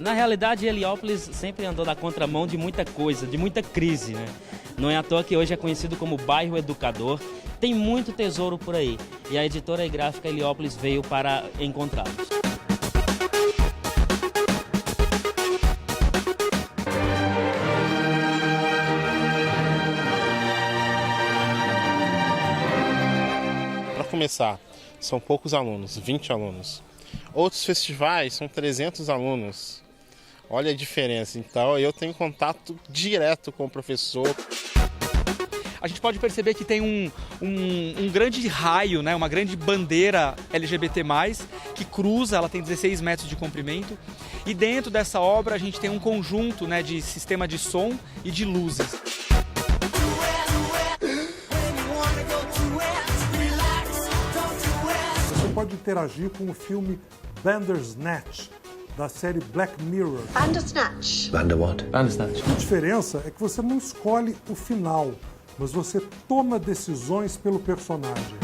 Na realidade, Heliópolis sempre andou na contramão de muita coisa, de muita crise, né? Não é à toa que hoje é conhecido como bairro educador. Tem muito tesouro por aí e a editora e gráfica Heliópolis veio para encontrá-los. Para começar, são poucos alunos, 20 alunos. Outros festivais são 300 alunos. Olha a diferença. Então eu tenho contato direto com o professor. A gente pode perceber que tem um grande raio, né, uma grande bandeira LGBT+, que cruza, ela tem 16 metros de comprimento. E dentro dessa obra a gente tem um conjunto, né, de sistema de som e de luzes. Você pode interagir com o filme Bandersnatch, da série Black Mirror. Bandersnatch. Bander what? Bandersnatch. A diferença é que você não escolhe o final, mas você toma decisões pelo personagem.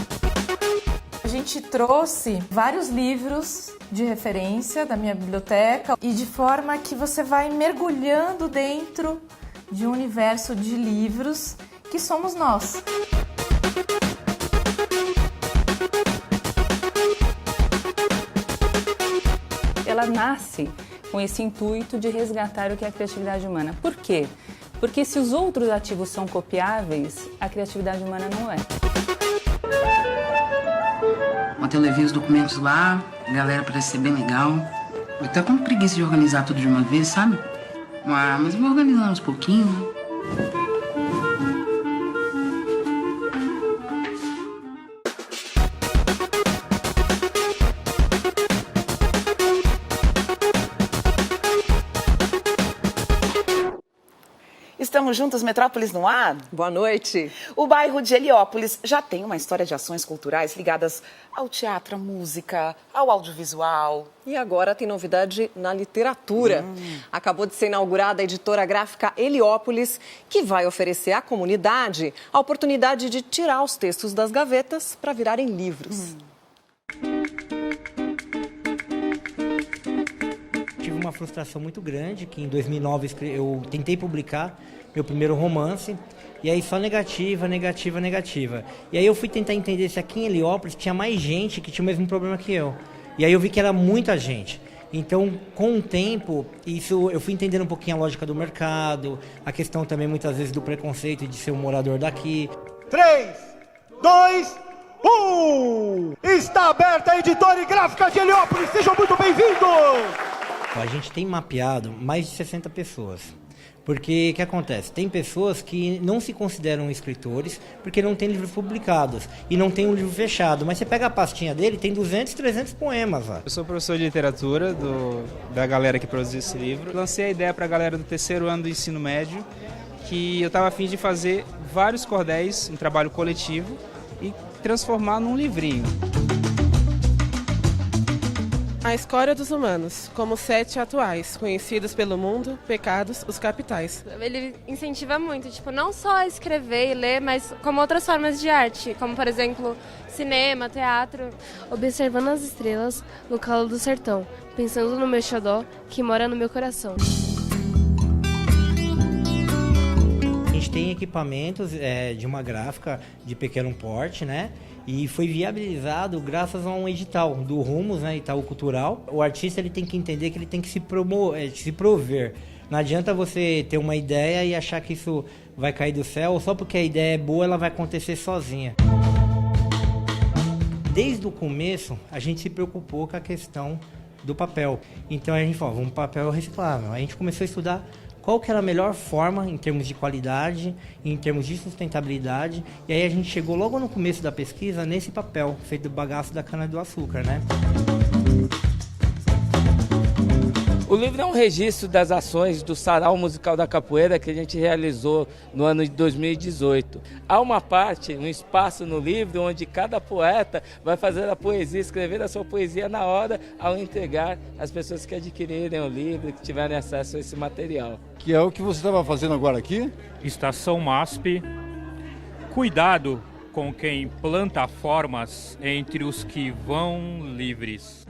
A gente trouxe vários livros de referência da minha biblioteca e de forma que você vai mergulhando dentro de um universo de livros que somos nós. Ela nasce com esse intuito de resgatar o que é a criatividade humana. Por quê? Porque se os outros ativos são copiáveis, a criatividade humana não é. Ontem eu levei os documentos lá, a galera parece ser bem legal. Eu tô com preguiça de organizar tudo de uma vez, sabe? Mas vou organizar uns pouquinhos, né? Estamos juntos, Metrópolis no ar? Boa noite. O bairro de Heliópolis já tem uma história de ações culturais ligadas ao teatro, à música, ao audiovisual. E agora tem novidade na literatura. Acabou de ser inaugurada a editora gráfica Heliópolis, que vai oferecer à comunidade a oportunidade de tirar os textos das gavetas para virarem livros. Tive uma frustração muito grande, que em 2009 eu tentei publicar meu primeiro romance, e aí só negativa. E aí eu fui tentar entender se aqui em Heliópolis tinha mais gente que tinha o mesmo problema que eu. E aí eu vi que era muita gente. Então, com o tempo, eu fui entendendo um pouquinho a lógica do mercado, a questão também muitas vezes do preconceito de ser um morador daqui. 3, 2, 1! Está aberta a editora e gráfica de Heliópolis, sejam muito bem-vindos! A gente tem mapeado mais de 60 pessoas. Porque o que acontece? Tem pessoas que não se consideram escritores porque não tem livros publicados e não tem um livro fechado. Mas você pega a pastinha dele, tem 200, 300 poemas lá. Eu sou professor de literatura da galera que produziu esse livro. Lancei a ideia para a galera do terceiro ano do ensino médio que eu estava a fim de fazer vários cordéis, um trabalho coletivo e transformar num livrinho. A escória dos humanos, como 7 atuais, conhecidos pelo mundo, pecados, os capitais. Ele incentiva muito, não só escrever e ler, mas como outras formas de arte, como, por exemplo, cinema, teatro. Observando as estrelas no calo do sertão, pensando no meu xodó que mora no meu coração. A gente tem equipamentos de uma gráfica de pequeno porte, né? E foi viabilizado graças a um edital do Rumos, né, Itaú Cultural. O artista ele tem que entender que ele tem que se prover. Não adianta você ter uma ideia e achar que isso vai cair do céu, só porque a ideia é boa, ela vai acontecer sozinha. Desde o começo, a gente se preocupou com a questão do papel. Então a gente falou, vamos papel reciclável. A gente começou a estudar qual que era a melhor forma em termos de qualidade, em termos de sustentabilidade. E aí a gente chegou logo no começo da pesquisa nesse papel, feito do bagaço da cana-do-açúcar, né? O livro é um registro das ações do Sarau Musical da Capoeira que a gente realizou no ano de 2018. Há uma parte, um espaço no livro onde cada poeta vai fazer a poesia, escrever a sua poesia na hora ao entregar às pessoas que adquirirem o livro, que tiverem acesso a esse material. Que é o que você estava fazendo agora aqui? Estação MASP. Cuidado com quem planta formas entre os que vão livres.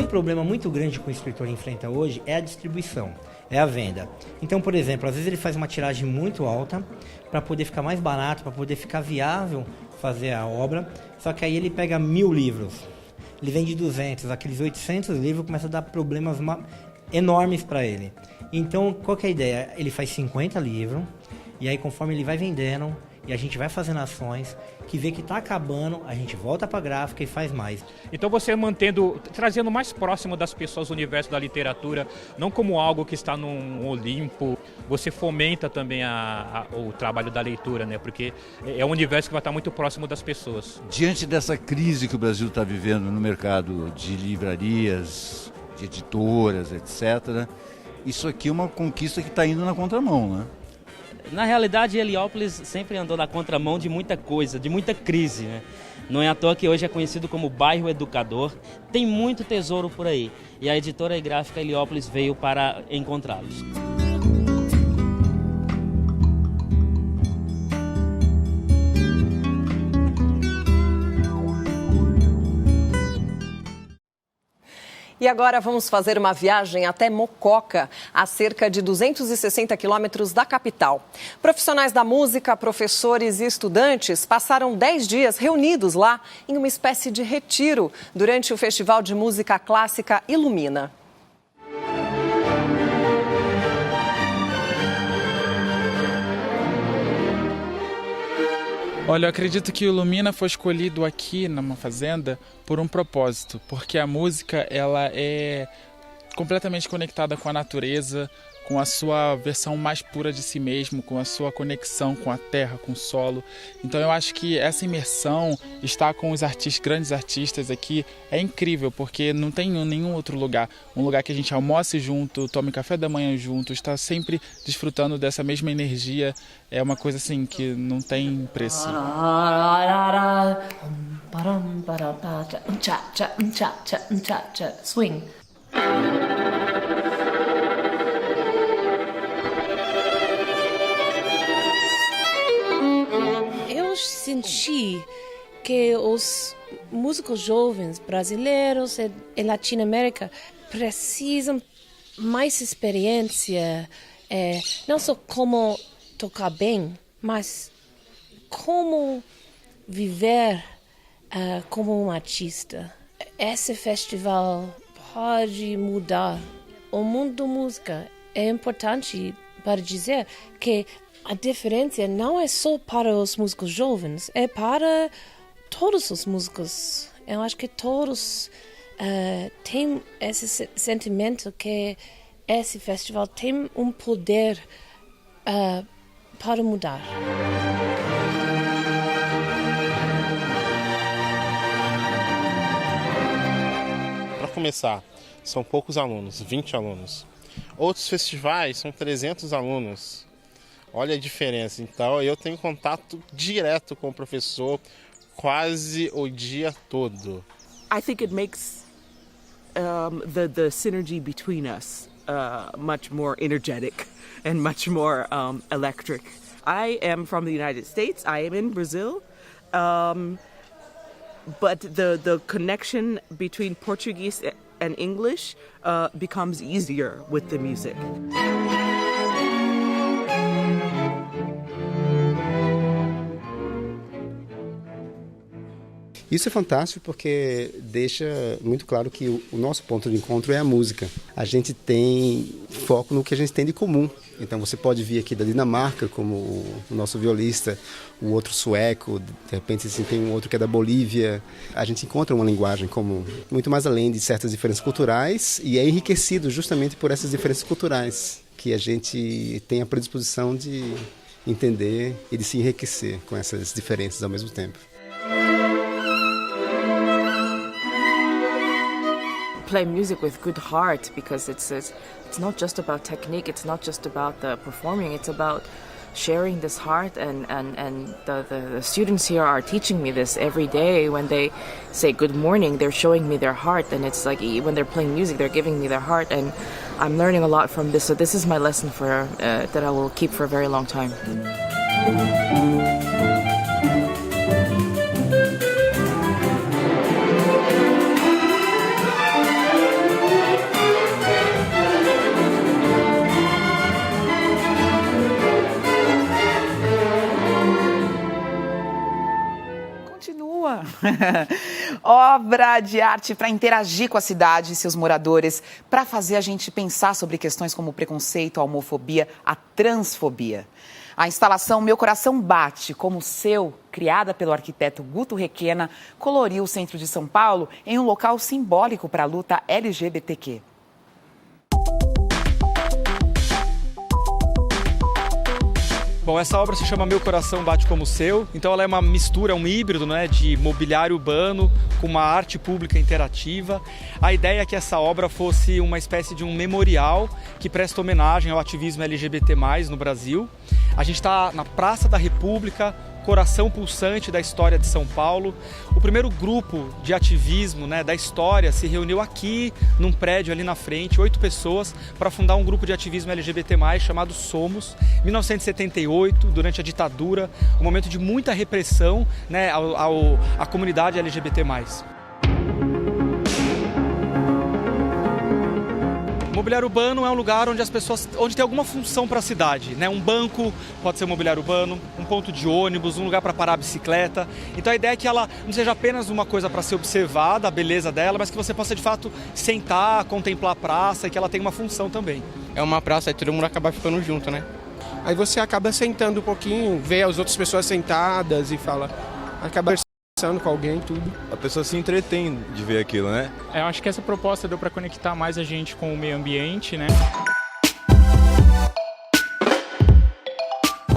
um problema muito grande que o escritor enfrenta hoje é a distribuição, é a venda. Então, por exemplo, às vezes ele faz uma tiragem muito alta para poder ficar mais barato, para poder ficar viável fazer a obra, só que aí ele pega 1000 livros, ele vende 200, aqueles 800 livros começam a dar problemas enormes para ele. Então, qual que é a ideia? Ele faz 50 livros, e aí conforme ele vai vendendo, e a gente vai fazendo ações, que vê que está acabando, a gente volta para a gráfica e faz mais. Então você trazendo mais próximo das pessoas o universo da literatura, não como algo que está num Olimpo, você fomenta também o trabalho da leitura, né? Porque é um universo que vai estar muito próximo das pessoas. Diante dessa crise que o Brasil está vivendo no mercado de livrarias, de editoras, etc., isso aqui é uma conquista que está indo na contramão, né? Na realidade, Heliópolis sempre andou na contramão de muita coisa, de muita crise, né? Não é à toa que hoje é conhecido como bairro educador. Tem muito tesouro por aí. E a editora e gráfica Heliópolis veio para encontrá-los. E agora vamos fazer uma viagem até Mococa, a cerca de 260 quilômetros da capital. Profissionais da música, professores e estudantes passaram 10 dias reunidos lá em uma espécie de retiro durante o Festival de Música Clássica Ilumina. Olha, eu acredito que o Ilumina foi escolhido aqui numa fazenda por um propósito, porque a música ela é completamente conectada com a natureza, com a sua versão mais pura de si mesmo, com a sua conexão com a terra, com o solo. Então eu acho que essa imersão, estar com os grandes artistas aqui, é incrível, porque não tem nenhum outro lugar. Um lugar que a gente almoce junto, tome café da manhã junto, está sempre desfrutando dessa mesma energia. É uma coisa assim que não tem preço. Swing. Eu senti que os músicos jovens brasileiros e Latinoamérica precisam mais experiência, não só como tocar bem, mas como viver como um artista. Esse festival pode mudar o mundo da música. É importante para dizer que a diferença não é só para os músicos jovens, é para todos os músicos. Eu acho que todos têm esse sentimento que esse festival tem um poder para mudar. Para começar, são poucos alunos, 20 alunos. Outros festivais são 300 alunos. Olha a diferença. Então eu tenho contato direto com o professor quase o dia todo. I think it makes the synergy between us much more energetic and much more electric. I am from the United States. I am in Brazil. But the connection between Portuguese and English becomes easier with the music. Isso é fantástico porque deixa muito claro que o nosso ponto de encontro é a música. A gente tem foco no que a gente tem de comum. Então você pode vir aqui da Dinamarca, como o nosso violista, o outro sueco, de repente assim, tem um outro que é da Bolívia. A gente encontra uma linguagem comum, muito mais além de certas diferenças culturais, e é enriquecido justamente por essas diferenças culturais, que a gente tem a predisposição de entender e de se enriquecer com essas diferenças ao mesmo tempo. Play music with good heart, because it's not just about technique, it's not just about the performing, it's about sharing this heart, and the students here are teaching me this every day. When they say good morning, they're showing me their heart, and it's like when they're playing music, they're giving me their heart, and I'm learning a lot from this. So this is my lesson for that I will keep for a very long time. Obra de arte para interagir com a cidade e seus moradores, para fazer a gente pensar sobre questões como o preconceito, a homofobia, a transfobia. A instalação Meu Coração Bate Como o Seu, criada pelo arquiteto Guto Requena, coloriu o centro de São Paulo em um local simbólico para a luta LGBTQ. Bom, essa obra se chama Meu Coração Bate Como o Seu, então ela é uma mistura, um híbrido, né, de mobiliário urbano com uma arte pública interativa. A ideia é que essa obra fosse uma espécie de um memorial que presta homenagem ao ativismo LGBT+, no Brasil. A gente está na Praça da República, coração pulsante da história de São Paulo. O primeiro grupo de ativismo, né, da história se reuniu aqui, num prédio ali na frente, 8 pessoas, para fundar um grupo de ativismo LGBT+, chamado Somos. 1978, durante a ditadura, um momento de muita repressão, né, à comunidade LGBT+. Mobiliário urbano é um lugar onde tem alguma função para a cidade, né? Um banco pode ser um mobiliário urbano, um ponto de ônibus, um lugar para parar a bicicleta. Então a ideia é que ela não seja apenas uma coisa para ser observada, a beleza dela, mas que você possa de fato sentar, contemplar a praça e que ela tenha uma função também. É uma praça e todo mundo acaba ficando junto, né? Aí você acaba sentando um pouquinho, vê as outras pessoas sentadas e acaba conversando com alguém, tudo. A pessoa se entretém de ver aquilo, né? Eu acho que essa proposta deu para conectar mais a gente com o meio ambiente, né?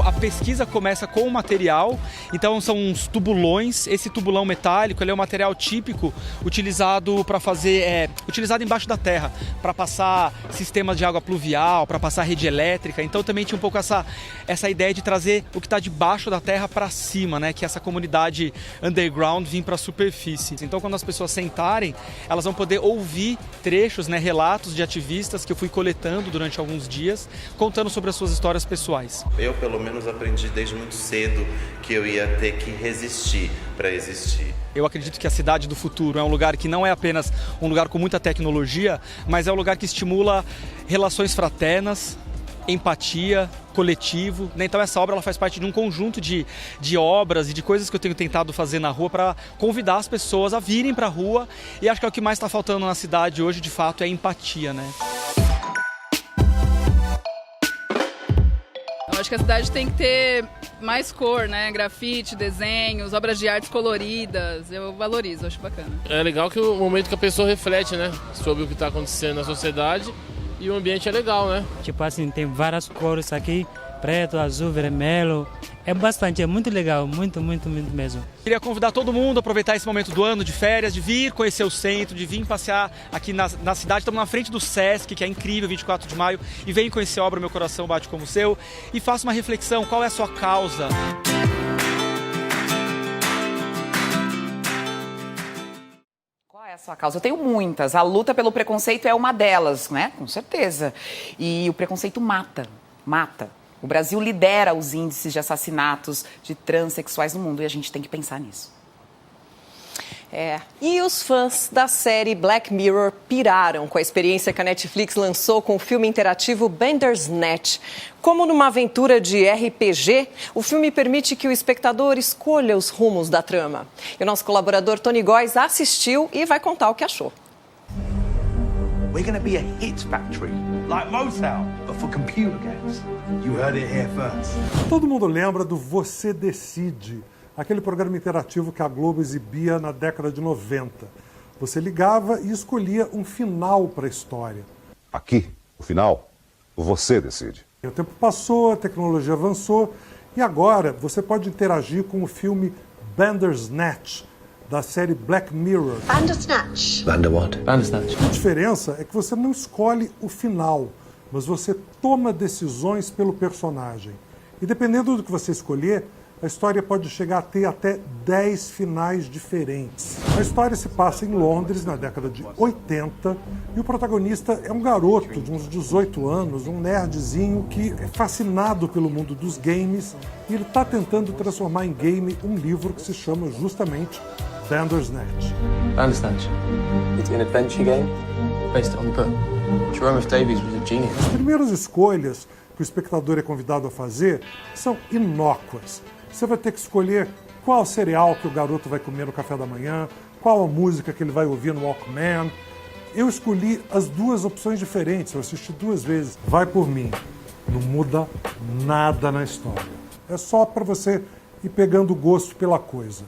A pesquisa começa com o material, então são uns tubulões. Esse tubulão metálico ele é um material típico utilizado para fazer, utilizado embaixo da terra, para passar sistemas de água pluvial, para passar rede elétrica. Então também tinha um pouco essa ideia de trazer o que está debaixo da terra para cima, né? Que essa comunidade underground vir para a superfície. Então quando as pessoas sentarem, elas vão poder ouvir trechos, né? Relatos de ativistas que eu fui coletando durante alguns dias, contando sobre as suas histórias pessoais. Eu, pelo menos, aprendi desde muito cedo que eu ia ter que resistir para existir. Eu acredito que a cidade do futuro é um lugar que não é apenas um lugar com muita tecnologia, mas é um lugar que estimula relações fraternas, empatia, coletivo. Então essa obra ela faz parte de um conjunto de obras e de coisas que eu tenho tentado fazer na rua para convidar as pessoas a virem para a rua. E acho que é o que mais está faltando na cidade hoje, de fato, é a empatia, né? Eu acho que a cidade tem que ter mais cor, né? Grafite, desenhos, obras de artes coloridas. Eu valorizo, acho bacana. É legal que o momento que a pessoa reflete, né? Sobre o que está acontecendo na sociedade e o ambiente é legal, né? Tipo assim, tem várias cores aqui, preto, azul, vermelho. É bastante, é muito legal, muito mesmo. Queria convidar todo mundo a aproveitar esse momento do ano de férias, de vir conhecer o centro, de vir passear aqui na cidade. Estamos na frente do Sesc, que é incrível, 24 de maio, e venha conhecer a obra Meu Coração Bate Como o Seu e faça uma reflexão, qual é a sua causa? Qual é a sua causa? Eu tenho muitas. A luta pelo preconceito é uma delas, né? Com certeza. E o preconceito mata. O Brasil lidera os índices de assassinatos de transexuais no mundo e a gente tem que pensar nisso. E os fãs da série Black Mirror piraram com a experiência que a Netflix lançou com o filme interativo Bandersnatch. Como numa aventura de RPG, o filme permite que o espectador escolha os rumos da trama. E o nosso colaborador Tony Góes assistiu e vai contar o que achou. We're going to be a hit factory, like Motown, but for computer games. You heard it here first. Todo mundo lembra do Você Decide, aquele programa interativo que a Globo exibia na década de 90. Você ligava e escolhia um final para a história. Aqui, o final, você decide. O tempo passou, a tecnologia avançou e agora você pode interagir com o filme Bandersnatch, da série Black Mirror. Bandersnatch. Bandersnatch. A diferença é que você não escolhe o final, mas você toma decisões pelo personagem. E dependendo do que você escolher, a história pode chegar a ter até 10 finais diferentes. A história se passa em Londres, na década de 80, e o protagonista é um garoto de uns 18 anos, um nerdzinho que é fascinado pelo mundo dos games, e ele está tentando transformar em game um livro que se chama justamente Bandersnatch. Bandersnatch. It's an adventure game based on a book. Jerome F. Davies was a genius. As primeiras escolhas que o espectador é convidado a fazer são inócuas. Você vai ter que escolher qual cereal que o garoto vai comer no café da manhã, qual a música que ele vai ouvir no Walkman. Eu escolhi as duas opções diferentes, eu assisti 2 vezes. Vai por mim, não muda nada na história. É só para você ir pegando gosto pela coisa.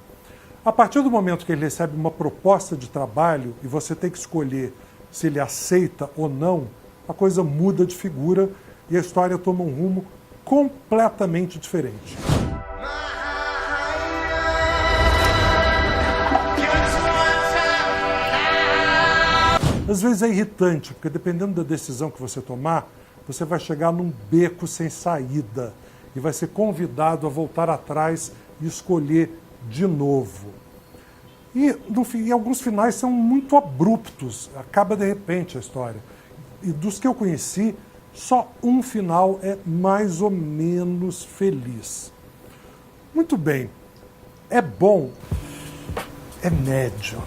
A partir do momento que ele recebe uma proposta de trabalho e você tem que escolher se ele aceita ou não, a coisa muda de figura e a história toma um rumo completamente diferente. Às vezes é irritante, porque dependendo da decisão que você tomar, você vai chegar num beco sem saída e vai ser convidado a voltar atrás e escolher de novo. E alguns finais são muito abruptos, acaba de repente a história. E dos que eu conheci, só um final é mais ou menos feliz. Muito bem, é bom, é médio.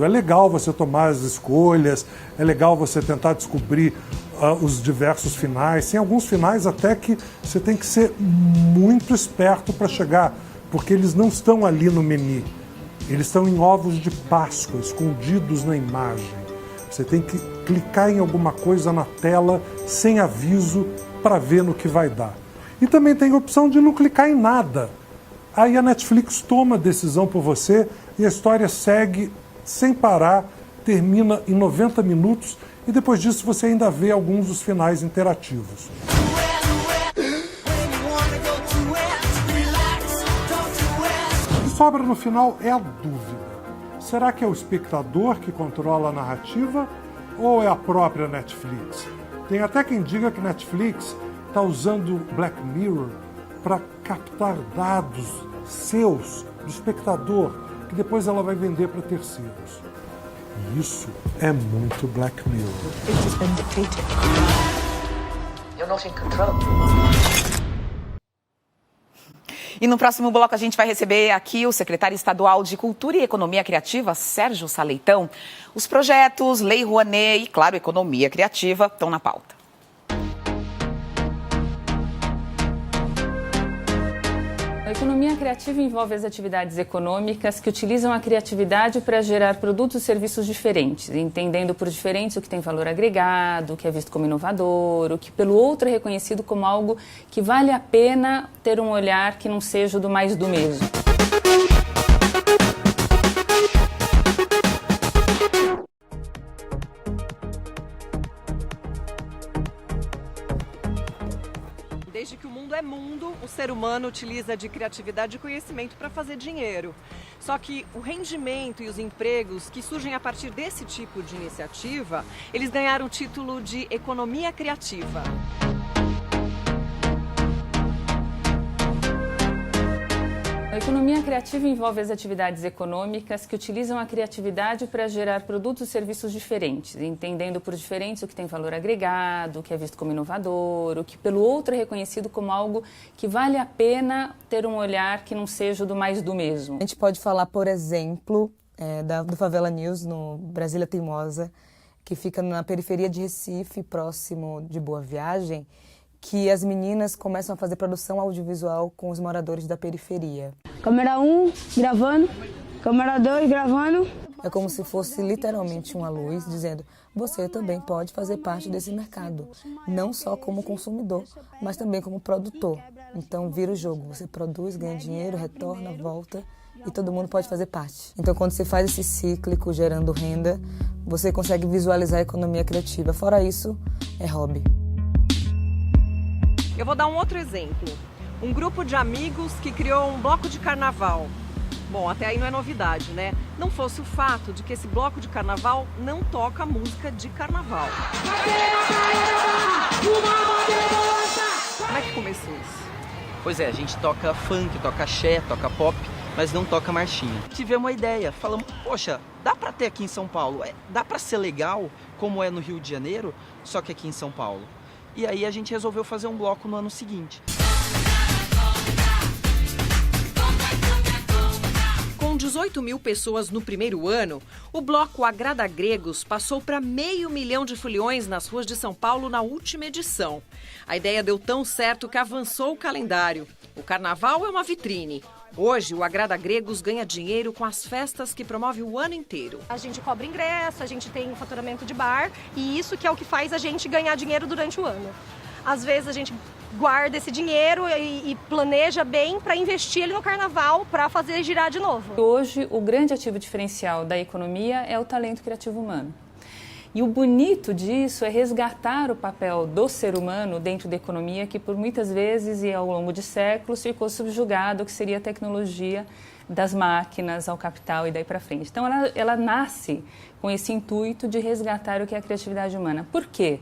É legal você tomar as escolhas, é legal você tentar descobrir os diversos finais. Tem alguns finais até que você tem que ser muito esperto para chegar, porque eles não estão ali no menu. Eles estão em ovos de Páscoa, escondidos na imagem. Você tem que clicar em alguma coisa na tela sem aviso para ver no que vai dar. E também tem a opção de não clicar em nada. Aí a Netflix toma a decisão por você e a história segue sem parar, termina em 90 minutos e depois disso você ainda vê alguns dos finais interativos. O que sobra no final é a dúvida. Será que é o espectador que controla a narrativa ou é a própria Netflix? Tem até quem diga que Netflix está usando Black Mirror para captar dados seus, do espectador, que depois ela vai vender para terceiros. E isso é muito Black Mirror. You're not in control. E no próximo bloco a gente vai receber aqui o secretário estadual de Cultura e Economia Criativa, Sérgio Saleitão. Os projetos, Lei Rouanet e, claro, economia criativa estão na pauta. A economia criativa envolve as atividades econômicas que utilizam a criatividade para gerar produtos e serviços diferentes, entendendo por diferentes o que tem valor agregado, o que é visto como inovador, o que pelo outro é reconhecido como algo que vale a pena ter um olhar que não seja do mais do mesmo. Desde que o mundo é mundo, o ser humano utiliza de criatividade e conhecimento para fazer dinheiro. Só que o rendimento e os empregos que surgem a partir desse tipo de iniciativa, eles ganharam o título de economia criativa. A economia criativa envolve as atividades econômicas que utilizam a criatividade para gerar produtos e serviços diferentes, entendendo por diferentes o que tem valor agregado, o que é visto como inovador, o que pelo outro é reconhecido como algo que vale a pena ter um olhar que não seja do mais do mesmo. A gente pode falar, por exemplo, do Favela News, no Brasília Teimosa, que fica na periferia de Recife, próximo de Boa Viagem, que as meninas começam a fazer produção audiovisual com os moradores da periferia. Câmera 1, gravando. Câmera 2, gravando. É como se fosse literalmente uma luz dizendo: você também pode fazer parte desse mercado. Não só como consumidor, mas também como produtor. Então vira o jogo. Você produz, ganha dinheiro, retorna, volta e todo mundo pode fazer parte. Então quando você faz esse cíclico gerando renda, você consegue visualizar a economia criativa. Fora isso, é hobby. Eu vou dar um outro exemplo. Um grupo de amigos que criou um bloco de carnaval. Bom, até aí não é novidade, né? Não fosse o fato de que esse bloco de carnaval não toca música de carnaval. Como é que começou isso? Pois é, a gente toca funk, toca axé, toca pop, mas não toca marchinha. Tivemos uma ideia, falamos, poxa, dá pra ter aqui em São Paulo, dá pra ser legal como é no Rio de Janeiro, só que aqui em São Paulo. E aí a gente resolveu fazer um bloco no ano seguinte. Com 18 mil pessoas no primeiro ano, o bloco Agrada Gregos passou para 500 mil de foliões nas ruas de São Paulo na última edição. A ideia deu tão certo que avançou o calendário. O carnaval é uma vitrine. Hoje, o Agrada Gregos ganha dinheiro com as festas que promove o ano inteiro. A gente cobra ingresso, a gente tem um faturamento de bar e isso que é o que faz a gente ganhar dinheiro durante o ano. Às vezes a gente guarda esse dinheiro e planeja bem para investir ele no carnaval para fazer girar de novo. Hoje, o grande ativo diferencial da economia é o talento criativo humano. E o bonito disso é resgatar o papel do ser humano dentro da economia, que por muitas vezes e ao longo de séculos ficou subjugado, que seria a tecnologia das máquinas ao capital e daí para frente. Então ela nasce com esse intuito de resgatar o que é a criatividade humana. Por quê?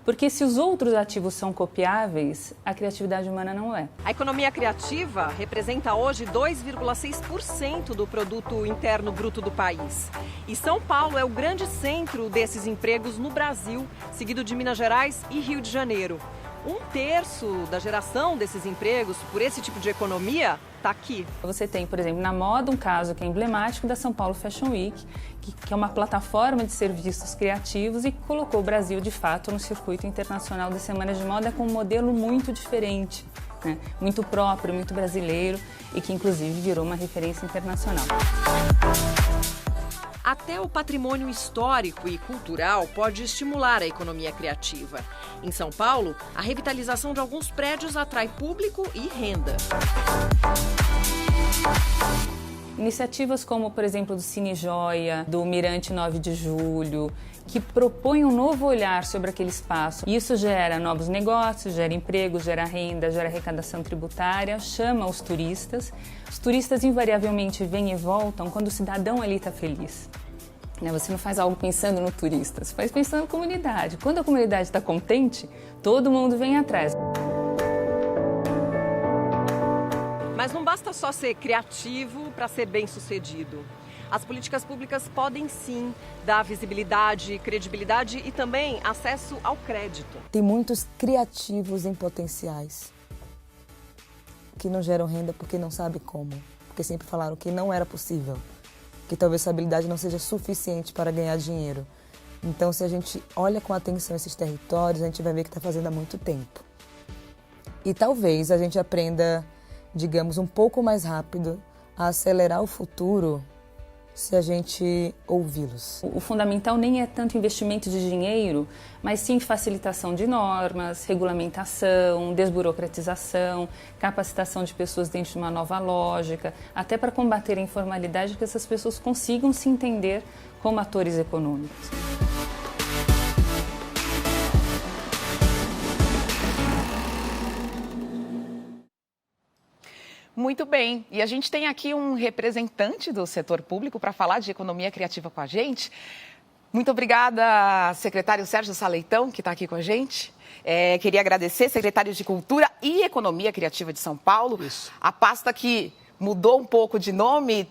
Porque se os outros ativos são copiáveis, a criatividade humana não é. A economia criativa representa hoje 2,6% do produto interno bruto do país. E São Paulo é o grande centro desses empregos no Brasil, seguido de Minas Gerais e Rio de Janeiro. 1/3 da geração desses empregos por esse tipo de economia está aqui. Você tem, por exemplo, na moda, um caso que é emblemático da São Paulo Fashion Week, que é uma plataforma de serviços criativos e colocou o Brasil, de fato, no circuito internacional de semanas de moda com um modelo muito diferente, né? Muito próprio, muito brasileiro e que, inclusive, virou uma referência internacional. Até o patrimônio histórico e cultural pode estimular a economia criativa. Em São Paulo, a revitalização de alguns prédios atrai público e renda. Iniciativas como, por exemplo, do Cine Joia, do Mirante 9 de Julho, que propõem um novo olhar sobre aquele espaço. Isso gera novos negócios, gera emprego, gera renda, gera arrecadação tributária, chama os turistas. Os turistas invariavelmente vêm e voltam quando o cidadão ali está feliz. Você não faz algo pensando no turista, você faz pensando na comunidade. Quando a comunidade está contente, todo mundo vem atrás. Mas não basta só ser criativo para ser bem-sucedido. As políticas públicas podem sim dar visibilidade, credibilidade e também acesso ao crédito. Tem muitos criativos em potenciais que não geram renda porque não sabem como, porque sempre falaram que não era possível, que talvez essa habilidade não seja suficiente para ganhar dinheiro. Então, se a gente olha com atenção esses territórios, a gente vai ver que está fazendo há muito tempo. E talvez a gente aprenda, digamos, um pouco mais rápido a acelerar o futuro se a gente ouvi-los. O fundamental nem é tanto investimento de dinheiro, mas sim facilitação de normas, regulamentação, desburocratização, capacitação de pessoas dentro de uma nova lógica, até para combater a informalidade, que essas pessoas consigam se entender como atores econômicos. Muito bem. E a gente tem aqui um representante do setor público para falar de economia criativa com a gente. Muito obrigada, secretário Sérgio Saleitão, que está aqui com a gente. Queria agradecer, secretário de Cultura e Economia Criativa de São Paulo. Isso. A pasta que mudou um pouco de nome,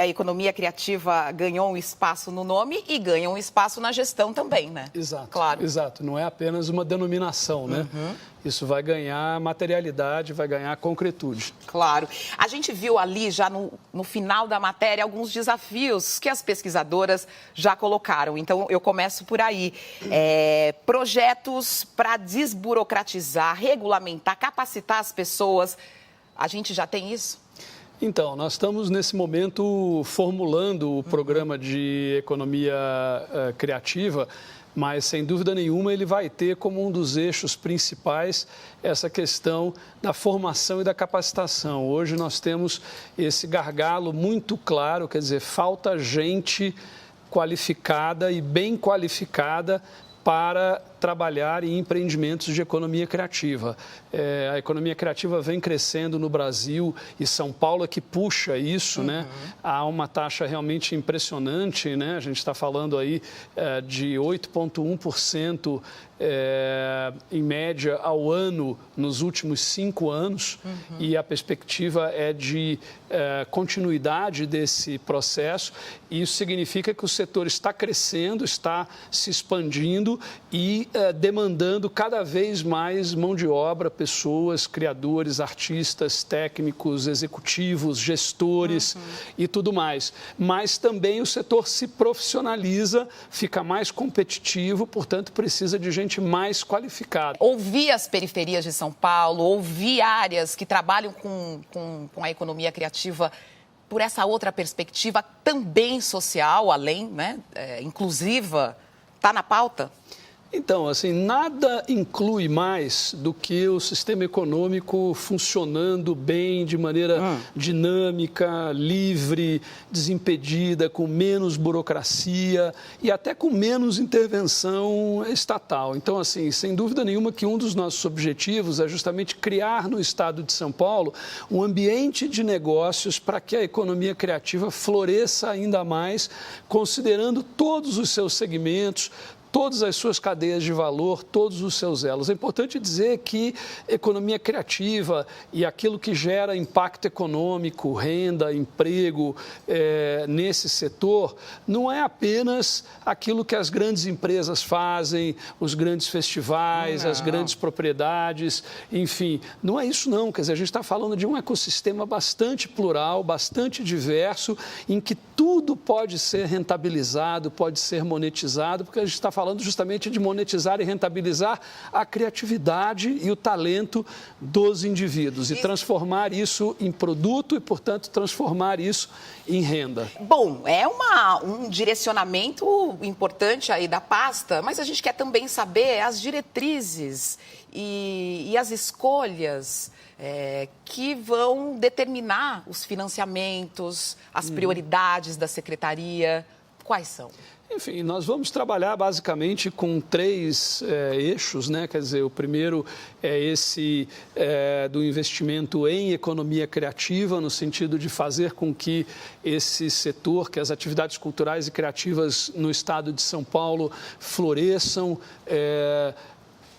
a economia criativa ganhou um espaço no nome e ganha um espaço na gestão também, né? Exato, claro. Exato. Não é apenas uma denominação, né? Isso vai ganhar materialidade, vai ganhar concretude. Claro. A gente viu ali, já no final da matéria, alguns desafios que as pesquisadoras já colocaram. Então, eu começo por aí. Projetos para desburocratizar, regulamentar, capacitar as pessoas. A gente já tem isso? Então, nós estamos nesse momento formulando o programa de economia criativa, mas sem dúvida nenhuma ele vai ter como um dos eixos principais essa questão da formação e da capacitação. Hoje nós temos esse gargalo muito claro, quer dizer, falta gente qualificada e bem qualificada para trabalhar em empreendimentos de economia criativa. A economia criativa vem crescendo no Brasil e São Paulo é que puxa isso, né? Há uma taxa realmente impressionante, né? A gente está falando aí de 8,1% em média ao ano nos últimos 5 anos e a perspectiva é de continuidade desse processo. E isso significa que o setor está crescendo, está se expandindo crescendo e demandando cada vez mais mão de obra, pessoas, criadores, artistas, técnicos, executivos, gestores e tudo mais. Mas também o setor se profissionaliza, fica mais competitivo, portanto, precisa de gente mais qualificada. Ouvir as periferias de São Paulo, ouvir áreas que trabalham com a economia criativa por essa outra perspectiva também social, além, né, inclusiva, está na pauta? Então, assim, nada inclui mais do que o sistema econômico funcionando bem, de maneira dinâmica, livre, desimpedida, com menos burocracia e até com menos intervenção estatal. Então, assim, sem dúvida nenhuma que um dos nossos objetivos é justamente criar no estado de São Paulo um ambiente de negócios para que a economia criativa floresça ainda mais, considerando todos os seus segmentos, todas as suas cadeias de valor, todos os seus elos. É importante dizer que economia criativa e aquilo que gera impacto econômico, renda, emprego nesse setor, não é apenas aquilo que as grandes empresas fazem, os grandes festivais, as grandes propriedades, enfim, não é isso não. Quer dizer, a gente está falando de um ecossistema bastante plural, bastante diverso, em que tudo pode ser rentabilizado, pode ser monetizado, porque a gente está falando justamente de monetizar e rentabilizar a criatividade e o talento dos indivíduos e transformar isso em produto e, portanto, transformar isso em renda. Bom, é um direcionamento importante aí da pasta, mas a gente quer também saber as diretrizes e as escolhas que vão determinar os financiamentos, as prioridades da secretaria. Quais são? Enfim, nós vamos trabalhar basicamente com 3 eixos, né? Quer dizer, o primeiro é esse do investimento em economia criativa, no sentido de fazer com que esse setor, que as atividades culturais e criativas no estado de São Paulo floresçam,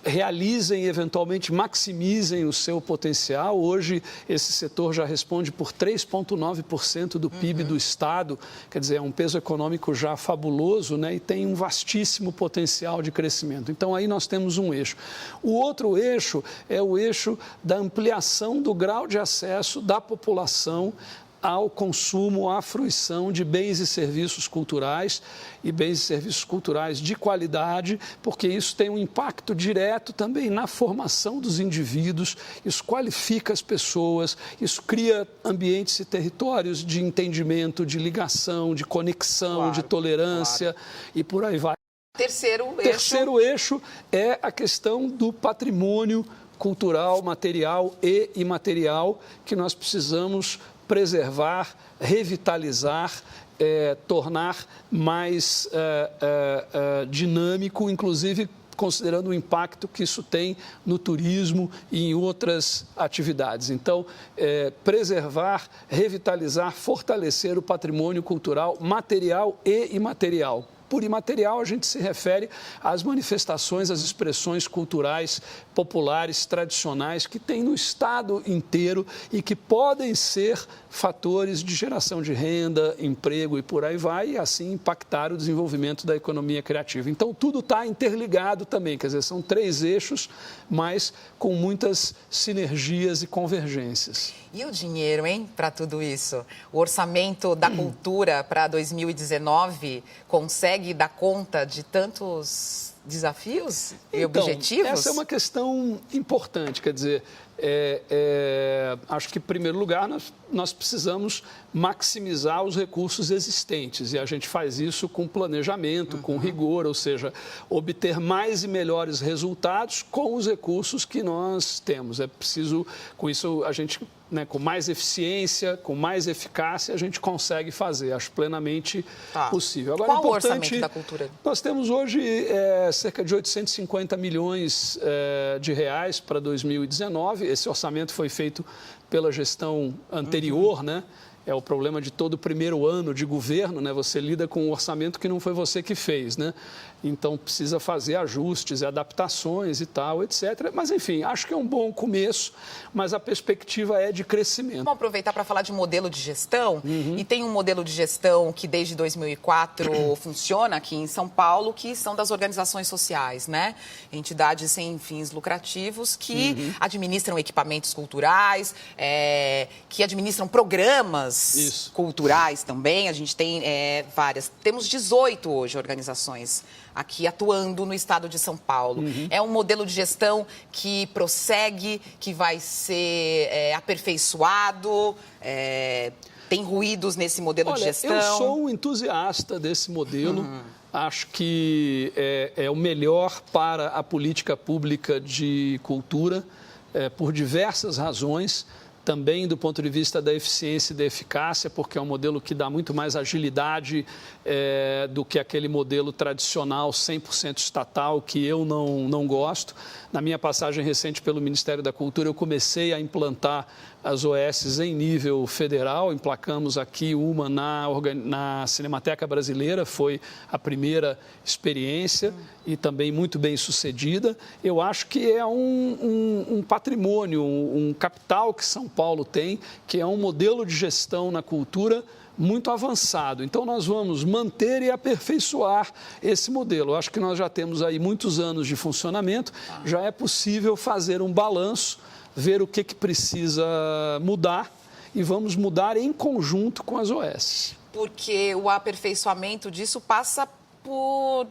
realizem, eventualmente maximizem o seu potencial. Hoje, esse setor já responde por 3,9% do PIB do Estado, quer dizer, é um peso econômico já fabuloso, né? E tem um vastíssimo potencial de crescimento. Então, aí nós temos um eixo. O outro eixo é o eixo da ampliação do grau de acesso da população ao consumo, à fruição de bens e serviços culturais e bens e serviços culturais de qualidade, porque isso tem um impacto direto também na formação dos indivíduos, isso qualifica as pessoas, isso cria ambientes e territórios de entendimento, de ligação, de conexão, de tolerância e por aí vai. Terceiro eixo é a questão do patrimônio cultural, material e imaterial que nós precisamos preservar, revitalizar, tornar mais dinâmico, inclusive considerando o impacto que isso tem no turismo e em outras atividades. Então, preservar, revitalizar, fortalecer o patrimônio cultural material e imaterial. Por imaterial, a gente se refere às manifestações, às expressões culturais populares, tradicionais, que tem no estado inteiro e que podem ser fatores de geração de renda, emprego e por aí vai, e assim impactar o desenvolvimento da economia criativa. Então, tudo está interligado também, quer dizer, são 3 eixos, mas com muitas sinergias e convergências. E o dinheiro, hein, para tudo isso? O orçamento da cultura para 2019 consegue dar conta de tantos desafios e objetivos? Essa é uma questão importante, quer dizer, acho que, em primeiro lugar, nós precisamos maximizar os recursos existentes e a gente faz isso com planejamento, com rigor, ou seja, obter mais e melhores resultados com os recursos que nós temos. É preciso, com isso, a gente, né, com mais eficiência, com mais eficácia, a gente consegue fazer. Acho plenamente possível. Agora, qual o orçamento da cultura? Nós temos hoje cerca de 850 milhões de reais para 2019. Esse orçamento foi feito pela gestão anterior, né? É o problema de todo o primeiro ano de governo, né? Você lida com um orçamento que não foi você que fez, né? então precisa fazer ajustes, adaptações e tal, etc. Mas, enfim, acho que é um bom começo, mas a perspectiva é de crescimento. Vamos aproveitar para falar de modelo de gestão. E tem um modelo de gestão que desde 2004 funciona aqui em São Paulo, que são das organizações sociais, né? Entidades sem fins lucrativos que administram equipamentos culturais, que administram programas culturais também. A gente tem várias. Temos 18 hoje organizações aqui atuando no estado de São Paulo. É um modelo de gestão que prossegue, que vai ser aperfeiçoado, tem ruídos nesse modelo de gestão? Eu sou um entusiasta desse modelo. Acho que é o melhor para a política pública de cultura, por diversas razões. Também do ponto de vista da eficiência e da eficácia, porque é um modelo que dá muito mais agilidade do que aquele modelo tradicional 100% estatal, que eu não gosto. Na minha passagem recente pelo Ministério da Cultura, eu comecei a implantar as OS em nível federal. Emplacamos aqui uma na Cinemateca Brasileira, foi a primeira experiência e também muito bem sucedida. Eu acho que é um patrimônio, um capital que São Paulo tem, que é um modelo de gestão na cultura muito avançado. Então, nós vamos manter e aperfeiçoar esse modelo. Eu acho que nós já temos aí muitos anos de funcionamento, já é possível fazer um balanço, ver o que precisa mudar e vamos mudar em conjunto com as OS. Porque o aperfeiçoamento disso passa por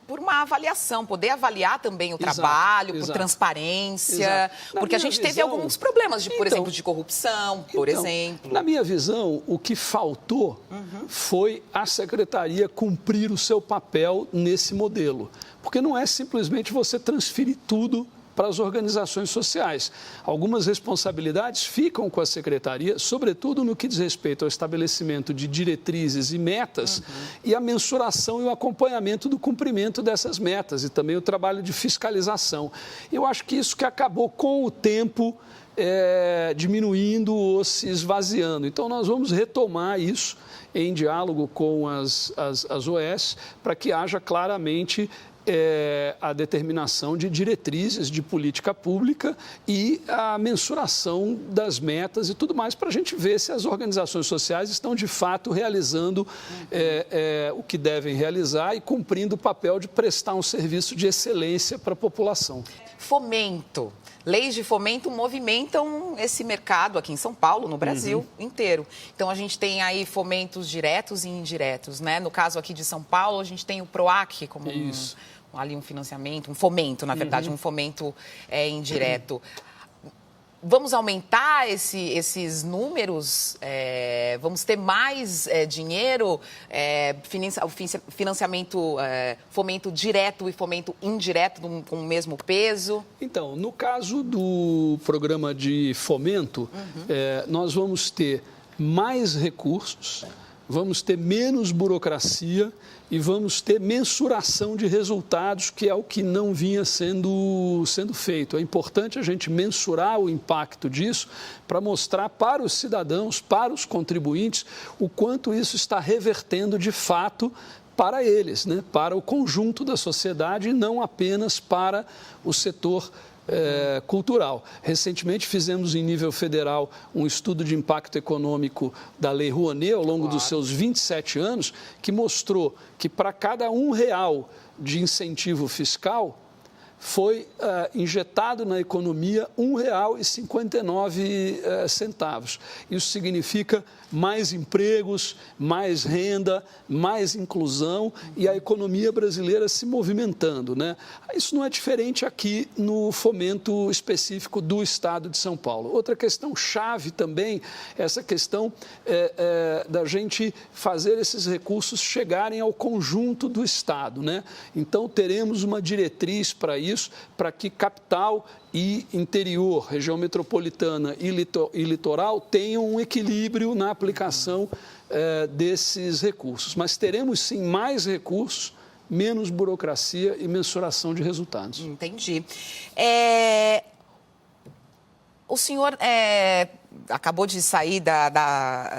uma avaliação, poder avaliar também o trabalho, por transparência, porque a gente teve alguns problemas, por exemplo, de corrupção, por exemplo. Na minha visão, o que faltou foi a Secretaria cumprir o seu papel nesse modelo, porque não é simplesmente você transferir tudo para as organizações sociais. Algumas responsabilidades ficam com a Secretaria, sobretudo no que diz respeito ao estabelecimento de diretrizes e metas e a mensuração e o acompanhamento do cumprimento dessas metas e também o trabalho de fiscalização. Eu acho que isso que acabou com o tempo diminuindo ou se esvaziando. Então, nós vamos retomar isso em diálogo com as OS para que haja claramente a determinação de diretrizes de política pública e a mensuração das metas e tudo mais para a gente ver se as organizações sociais estão de fato realizando o que devem realizar e cumprindo o papel de prestar um serviço de excelência para a população. Fomento. Leis de fomento movimentam esse mercado aqui em São Paulo, no Brasil inteiro. Então, a gente tem aí fomentos diretos e indiretos, né? No caso aqui de São Paulo, a gente tem o PROAC como um financiamento, um fomento, na verdade, um fomento indireto. Vamos aumentar esses números? Vamos ter mais dinheiro? Financiamento, fomento direto e fomento indireto com o mesmo peso? Então, no caso do programa de fomento, nós vamos ter mais recursos, vamos ter menos burocracia e vamos ter mensuração de resultados, que é o que não vinha sendo feito. É importante a gente mensurar o impacto disso para mostrar para os cidadãos, para os contribuintes, o quanto isso está revertendo de fato para eles, né? Para o conjunto da sociedade e não apenas para o setor cultural. Recentemente fizemos em nível federal um estudo de impacto econômico da Lei Rouanet ao longo dos seus 27 anos, que mostrou que para cada R$1 de incentivo fiscal foi injetado na economia R$1,59. Isso significa mais empregos, mais renda, mais inclusão e a economia brasileira se movimentando, né? Isso não é diferente aqui no fomento específico do Estado de São Paulo. Outra questão chave também é essa questão da gente fazer esses recursos chegarem ao conjunto do Estado, né? Então, teremos uma diretriz para isso, para que capital e interior, região metropolitana e litoral tenham um equilíbrio na aplicação desses recursos. Mas teremos, sim, mais recursos, menos burocracia e mensuração de resultados. Entendi. O senhor acabou de sair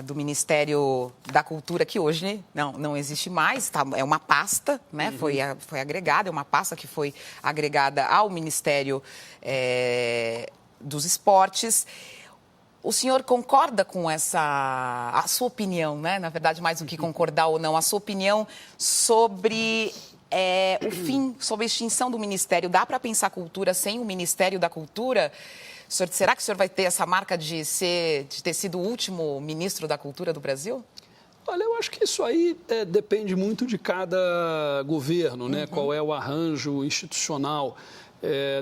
do Ministério da Cultura, que hoje não existe mais, é uma pasta, né? Foi agregada, é uma pasta que foi agregada ao Ministério dos Esportes. O senhor concorda com a sua opinião, né? Na verdade, mais do que concordar ou não, a sua opinião sobre o fim, sobre a extinção do Ministério. Dá para pensar cultura sem o Ministério da Cultura? Será que o senhor vai ter essa marca de ter sido o último ministro da Cultura do Brasil? Olha, eu acho que isso aí depende muito de cada governo, né? Qual é o arranjo institucional.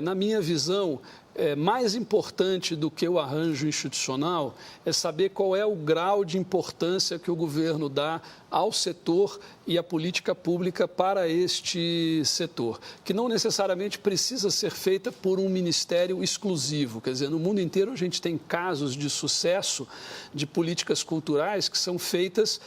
Na minha visão, mais importante do que o arranjo institucional é saber qual é o grau de importância que o governo dá ao setor e à política pública para este setor, que não necessariamente precisa ser feita por um ministério exclusivo. Quer dizer, no mundo inteiro a gente tem casos de sucesso de políticas culturais que são feitas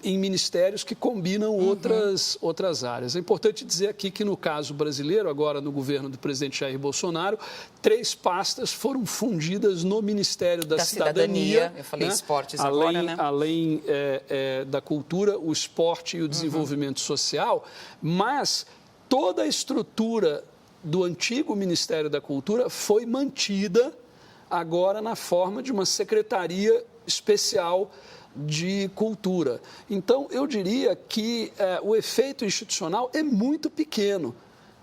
em ministérios que combinam outras áreas. É importante dizer aqui que, no caso brasileiro, agora no governo do presidente Jair Bolsonaro, 3 pastas foram fundidas no Ministério da Cidadania. Eu falei esportes agora, né? Além da cultura, o esporte e o desenvolvimento social, mas toda a estrutura do antigo Ministério da Cultura foi mantida agora na forma de uma secretaria especial de cultura. Então, eu diria que o efeito institucional é muito pequeno,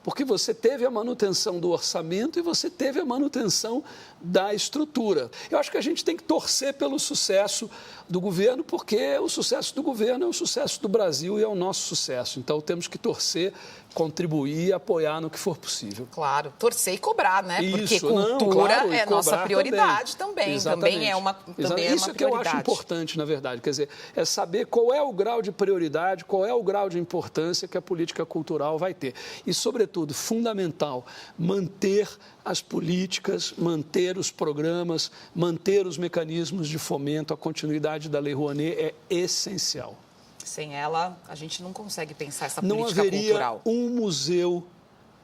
porque você teve a manutenção do orçamento e você teve a manutenção da estrutura. Eu acho que a gente tem que torcer pelo sucesso do governo, porque o sucesso do governo é o sucesso do Brasil e é o nosso sucesso. Então, temos que torcer, contribuir e apoiar no que for possível. Claro, torcer e cobrar, né? Isso, porque cultura é nossa prioridade também. Exatamente. Também é uma prioridade. Isso que eu acho importante, na verdade. Quer dizer, é saber qual é o grau de prioridade, qual é o grau de importância que a política cultural vai ter. E, sobretudo, fundamental, manter as políticas, manter os programas, manter os mecanismos de fomento, a continuidade da Lei Rouanet é essencial. Sem ela, a gente não consegue pensar essa política cultural. Não haveria um museu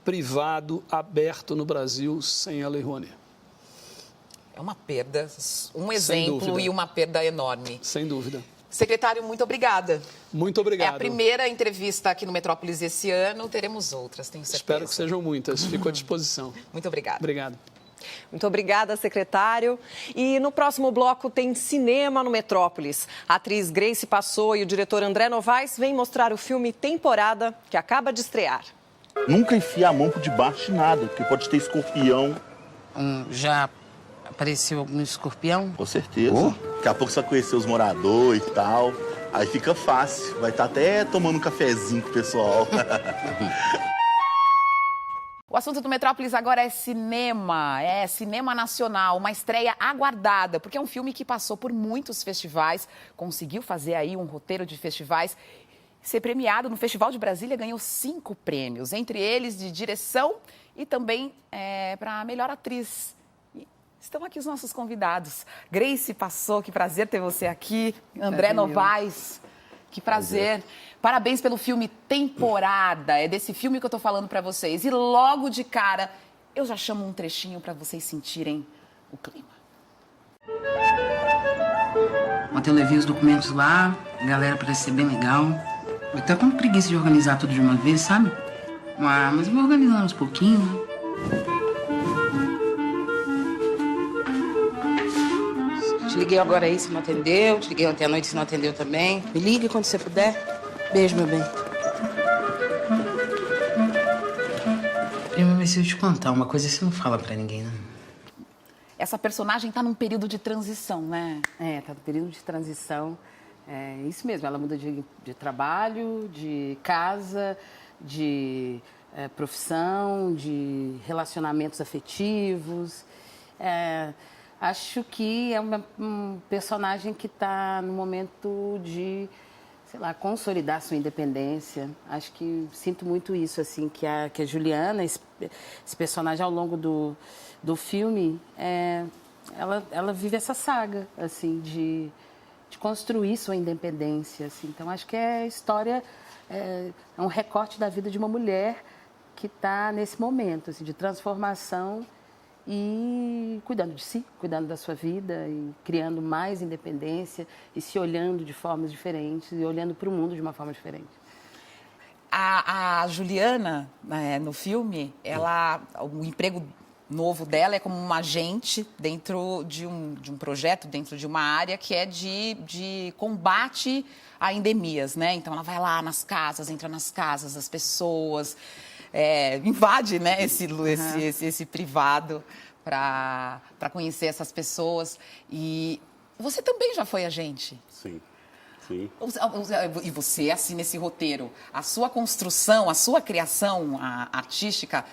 privado aberto no Brasil sem a Lei Rouanet. É uma perda, um exemplo e uma perda enorme. Sem dúvida. Secretário, muito obrigada. Muito obrigado. É a primeira entrevista aqui no Metrópolis esse ano, teremos outras, tenho certeza. Espero que sejam muitas, fico à disposição. Muito obrigada. Obrigado. Muito obrigada, secretário. E no próximo bloco tem cinema no Metrópolis. A atriz Grace Passou e o diretor André Novaes vêm mostrar o filme Temporada, que acaba de estrear. Nunca enfia a mão por debaixo de nada, porque pode ter escorpião. Já apareceu algum escorpião? Com certeza. Daqui a pouco você vai conhecer os moradores e tal. Aí fica fácil. Vai estar até tomando um cafezinho com o pessoal. O assunto do Metrópolis agora é cinema nacional, uma estreia aguardada, porque é um filme que passou por muitos festivais, conseguiu fazer aí um roteiro de festivais, ser premiado no Festival de Brasília, ganhou 5 prêmios, entre eles de direção e também para melhor atriz. Estão aqui os nossos convidados. Grace Passou, que prazer ter você aqui. André Novaes, que prazer. Parabéns pelo filme Temporada. É desse filme que eu tô falando para vocês. E logo de cara, eu já chamo um trechinho para vocês sentirem o clima. Ontem eu levei os documentos lá, a galera parece ser bem legal. Eu tô com preguiça de organizar tudo de uma vez, sabe? Mas eu vou organizando aos pouquinhos, né? Te liguei agora aí, você não atendeu. Te liguei ontem à noite, você não atendeu também. Me ligue quando você puder. Beijo, meu bem. Prima, mas se eu te contar uma coisa, você não fala pra ninguém, né? Essa personagem tá num período de transição, né? Tá no período de transição. É isso mesmo, ela muda de trabalho, de casa, de profissão, de relacionamentos afetivos. Acho que é um personagem que está no momento de, sei lá, consolidar sua independência. Acho que sinto muito isso, assim, que a Juliana, esse personagem ao longo do filme, ela vive essa saga, assim, de construir sua independência, assim. Então, acho que a história é um recorte da vida de uma mulher que está nesse momento, assim, de transformação e cuidando de si, cuidando da sua vida e criando mais independência e se olhando de formas diferentes e olhando para o mundo de uma forma diferente. A Juliana, no filme, o emprego novo dela é como uma agente dentro de um projeto, dentro de uma área que é de combate a endemias, né? Então, ela vai lá nas casas, entra nas casas das pessoas, invade, né, esse privado para conhecer essas pessoas. E você também já foi agente? Sim. Sim. E você, assim, nesse roteiro, a sua construção, a sua criação artística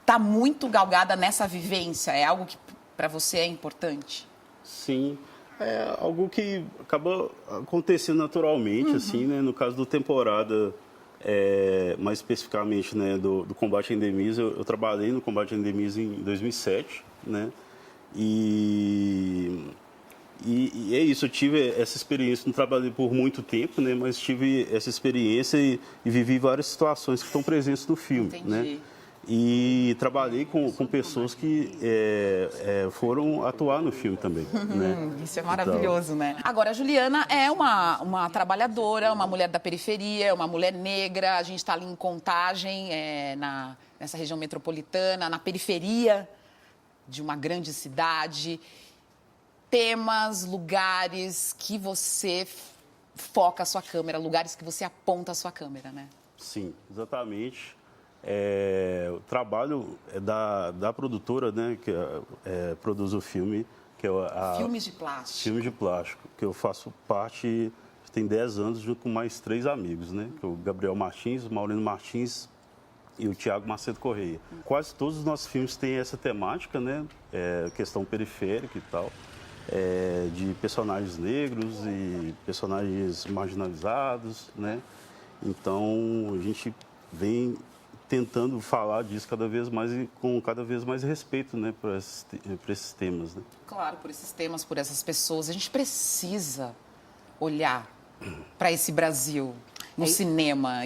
está muito galgada nessa vivência? É algo que para você é importante? Sim, é algo que acaba acontecendo naturalmente, assim, né? No caso do Temporada, mais especificamente, né, do combate a endemias, eu trabalhei no combate a endemias em 2007, né? E é isso, eu tive essa experiência, não trabalhei por muito tempo, né? Mas tive essa experiência e vivi várias situações que estão presentes no filme. Entendi. Né? E trabalhei com pessoas que foram atuar no filme também. Né? Isso é maravilhoso, né? Agora, a Juliana é uma trabalhadora, uma mulher da periferia, uma mulher negra. A gente está ali em Contagem, nessa região metropolitana, na periferia de uma grande cidade. Temas, lugares que você foca a sua câmera, lugares que você aponta a sua câmera, né? Sim, exatamente. O trabalho da produtora, né, que produz o filme, que é Filmes de Plástico. Filmes de Plástico, que eu faço parte, tem 10 anos, junto com mais 3 amigos, né? Que é o Gabriel Martins, o Maurino Martins e o Thiago Macedo Correia. Quase todos os nossos filmes têm essa temática, né? Questão periférica e tal. De personagens negros e personagens marginalizados, né? Então, a gente vem tentando falar disso cada vez mais e com cada vez mais respeito, né, por esses temas, né? Claro, por esses temas, por essas pessoas. A gente precisa olhar para esse Brasil no cinema.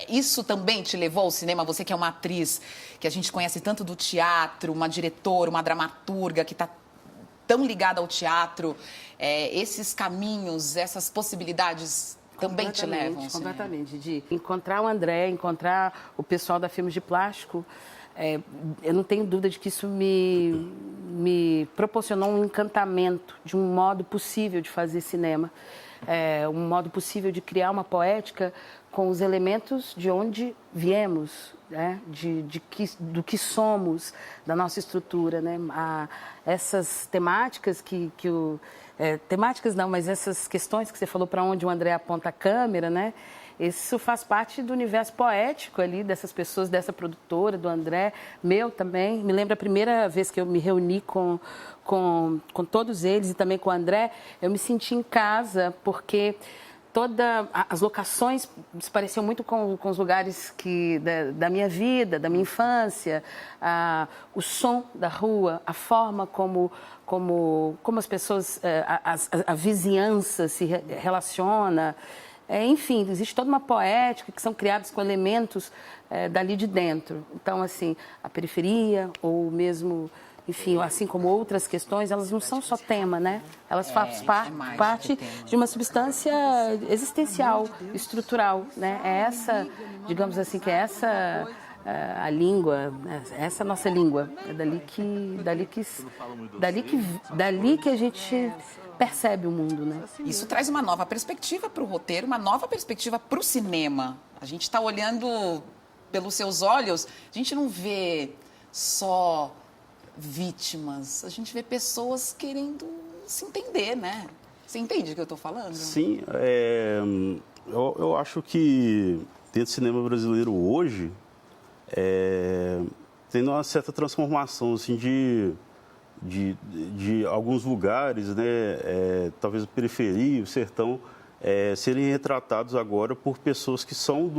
Isso também te levou ao cinema? Você que é uma atriz que a gente conhece tanto do teatro, uma diretora, uma dramaturga que está tão ligada ao teatro, esses caminhos, essas possibilidades também te levam? Completamente. De encontrar o André, encontrar o pessoal da Filmes de Plástico, eu não tenho dúvida de que isso me proporcionou um encantamento de um modo possível de fazer cinema, um modo possível de criar uma poética com os elementos de onde viemos, né? Do que somos, da nossa estrutura, né? Essas temáticas temáticas não, mas essas questões que você falou, para onde o André aponta a câmera, né? Isso faz parte do universo poético ali dessas pessoas, dessa produtora, do André, meu também. Me lembro a primeira vez que eu me reuni com todos eles e também com o André, eu me senti em casa, porque as locações se pareciam muito com os lugares da minha vida, da minha infância, o som da rua, a forma como as pessoas, a vizinhança se relaciona. Enfim, existe toda uma poética que são criados com elementos dali de dentro. Então, assim, a periferia ou mesmo... Enfim, assim como outras questões, elas não são só tema, né? Elas fazem parte de uma substância existencial, estrutural, né? É essa, digamos assim, que é essa a língua, essa é a nossa língua. É dali que a gente percebe o mundo, né? Isso traz uma nova perspectiva para o roteiro, uma nova perspectiva para o cinema. A gente está olhando pelos seus olhos, a gente não vê só vítimas, a gente vê pessoas querendo se entender, né? Você entende o que eu estou falando? Sim, eu acho que dentro do cinema brasileiro hoje tem uma certa transformação assim, de alguns lugares, né? Talvez a periferia, o sertão, serem retratados agora por pessoas que são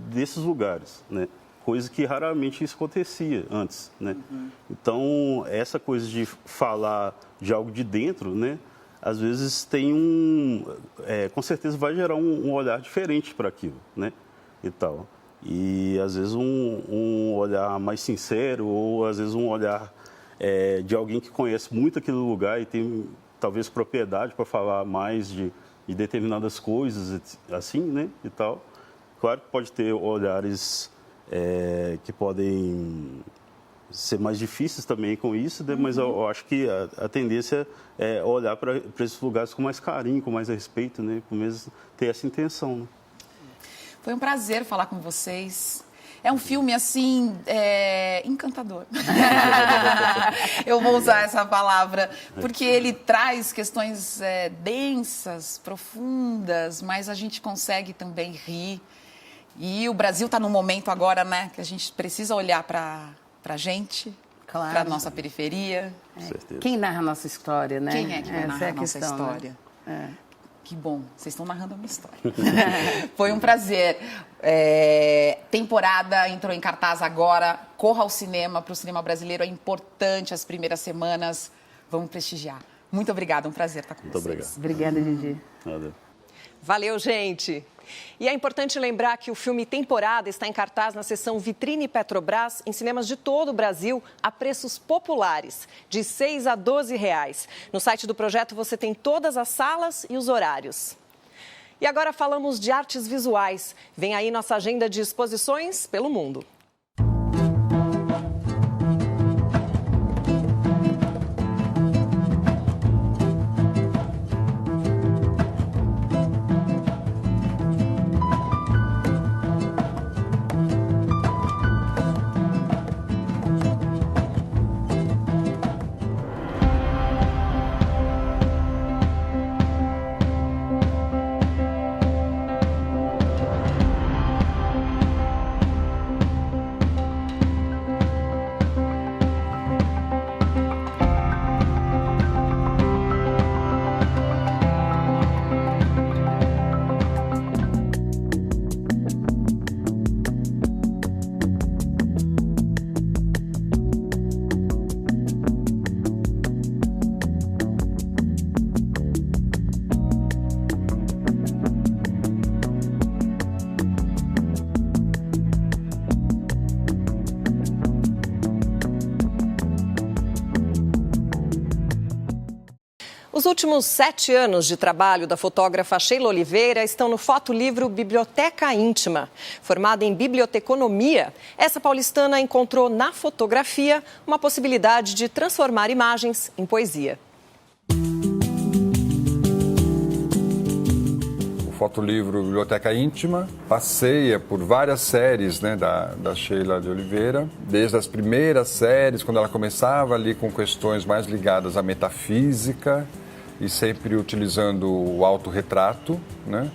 desses lugares, né? Coisa que raramente isso acontecia antes, né? Então, essa coisa de falar de algo de dentro, né? Às vezes tem com certeza vai gerar um olhar diferente para aquilo, né? E tal. E, às vezes, um olhar mais sincero ou, às vezes, um olhar de alguém que conhece muito aquele lugar e tem talvez propriedade para falar mais de determinadas coisas, assim, né, e tal. Claro que pode ter olhares que podem ser mais difíceis também com isso, né, mas eu acho que a tendência é olhar para esses lugares com mais carinho, com mais respeito, né, com mesmo ter essa intenção. Né. Foi um prazer falar com vocês. É um filme, assim, encantador. Eu vou usar essa palavra, porque ele traz questões densas, profundas, mas a gente consegue também rir. E o Brasil está num momento agora, né, que a gente precisa olhar para a gente, claro, para a nossa periferia. Quem narra a nossa história, né? Quem é que vai narrar a nossa história? Né? Que bom, vocês estão narrando a minha história. Foi um prazer. Temporada entrou em cartaz agora. Corra ao cinema, para o cinema brasileiro. É importante as primeiras semanas. Vamos prestigiar. Muito obrigada, um prazer estar com vocês. Muito obrigado. Obrigada, Didi. Valeu, gente! E é importante lembrar que o filme Temporada está em cartaz na seção Vitrine Petrobras, em cinemas de todo o Brasil, a preços populares, de R$ 6 a R$ 12. No site do projeto você tem todas as salas e os horários. E agora falamos de artes visuais. Vem aí nossa agenda de exposições pelo mundo. Os últimos 7 anos de trabalho da fotógrafa Sheila Oliveira estão no fotolivro Biblioteca Íntima. Formada em biblioteconomia, essa paulistana encontrou na fotografia uma possibilidade de transformar imagens em poesia. O fotolivro Biblioteca Íntima passeia por várias séries, né, da Sheila de Oliveira, desde as primeiras séries, quando ela começava ali com questões mais ligadas à metafísica, e sempre utilizando o autorretrato, né?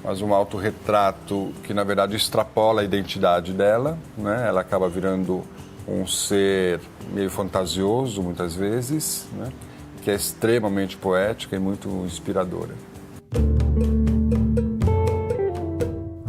Mas um autorretrato que, na verdade, extrapola a identidade dela, né? Ela acaba virando um ser meio fantasioso, muitas vezes, né? Que é extremamente poética e muito inspiradora.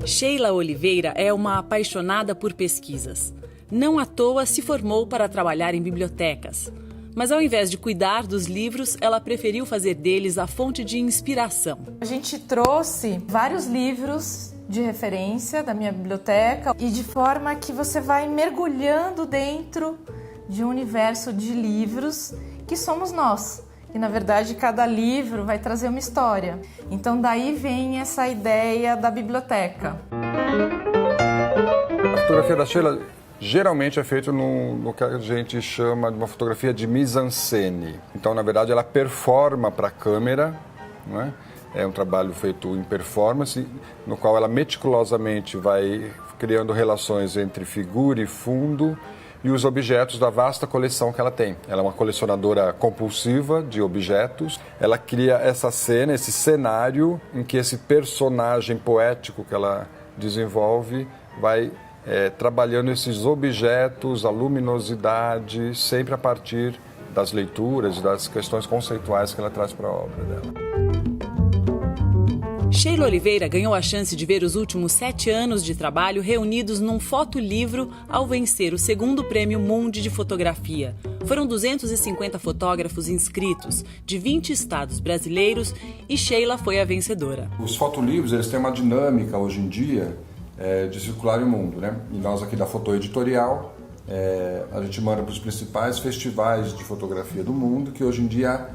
Sheila Oliveira é uma apaixonada por pesquisas. Não à toa se formou para trabalhar em bibliotecas. Mas ao invés de cuidar dos livros, ela preferiu fazer deles a fonte de inspiração. A gente trouxe vários livros de referência da minha biblioteca e de forma que você vai mergulhando dentro de um universo de livros que somos nós. E, na verdade, cada livro vai trazer uma história. Então, daí vem essa ideia da biblioteca. A fotografia da Sheila geralmente é feito no que a gente chama de uma fotografia de mise-en-scène. Então, na verdade, ela performa para a câmera, não é? É um trabalho feito em performance, no qual ela meticulosamente vai criando relações entre figura e fundo e os objetos da vasta coleção que ela tem. Ela é uma colecionadora compulsiva de objetos. Ela cria essa cena, esse cenário em que esse personagem poético que ela desenvolve vai trabalhando esses objetos, a luminosidade, sempre a partir das leituras, das questões conceituais que ela traz para a obra dela. Sheila Oliveira ganhou a chance de ver os últimos 7 anos de trabalho reunidos num fotolivro ao vencer o 2º Prêmio Mundi de Fotografia. Foram 250 fotógrafos inscritos, de 20 estados brasileiros, e Sheila foi a vencedora. Os fotolivros, eles têm uma dinâmica hoje em dia de circular o mundo, né? E nós aqui da Foto Editorial a gente manda para os principais festivais de fotografia do mundo, que hoje em dia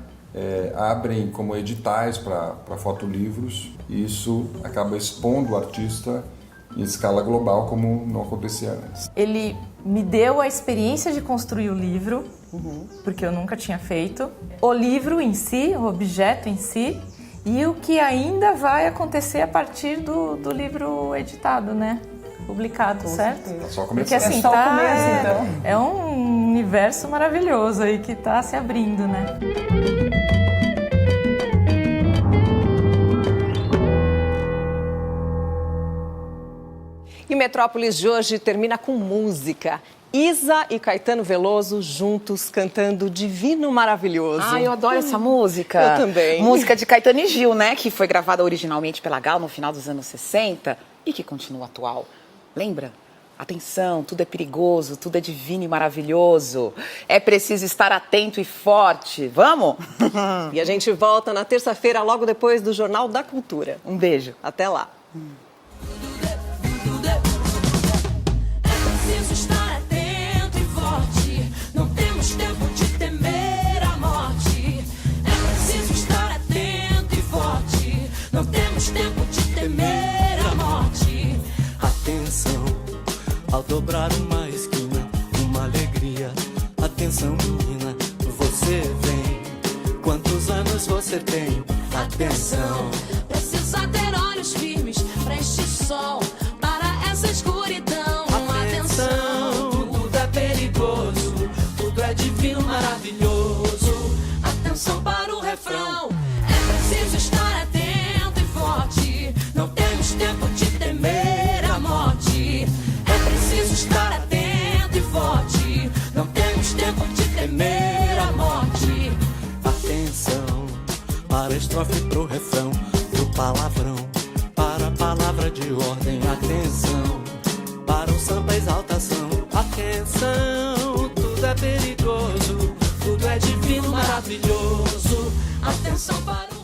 abrem como editais para fotolivros, e isso acaba expondo o artista em escala global, como não acontecia antes. Ele me deu a experiência de construir o livro, porque eu nunca tinha feito. O livro em si, o objeto em si, e o que ainda vai acontecer a partir do livro editado, né? Publicado, certo? Tá só começando. Porque assim, É só o começo, então. É um universo maravilhoso aí que está se abrindo, né? E Metrópolis de hoje termina com música. Isa e Caetano Veloso juntos cantando Divino Maravilhoso. Ah, eu adoro essa música. Eu também. Música de Caetano e Gil, né? Que foi gravada originalmente pela Gal no final dos anos 60 e que continua atual. Lembra? Atenção, tudo é perigoso, tudo é divino e maravilhoso. É preciso estar atento e forte. Vamos? E a gente volta na terça-feira, logo depois do Jornal da Cultura. Um beijo. Até lá. Preciso estar atento e forte. Não temos tempo de temer a morte. É preciso estar atento e forte. Não temos tempo de temer a morte. Atenção, ao dobrar uma esquina, uma alegria. Atenção, menina, você vem. Quantos anos você tem? Atenção. Precisa ter olhos firmes pra este sol, para essa escuridão. Atenção, tudo é perigoso, tudo é divino, maravilhoso. Atenção para o refrão. É preciso estar atento e forte. Não temos tempo de temer a morte. É preciso estar atento e forte. Não temos tempo de temer a morte. Atenção, para a estrofe, pro refrão, pro palavrão, para a palavra de ordem. Atenção, para o samba, exaltação. Atenção, tudo é perigoso, tudo é divino, maravilhoso. Atenção para o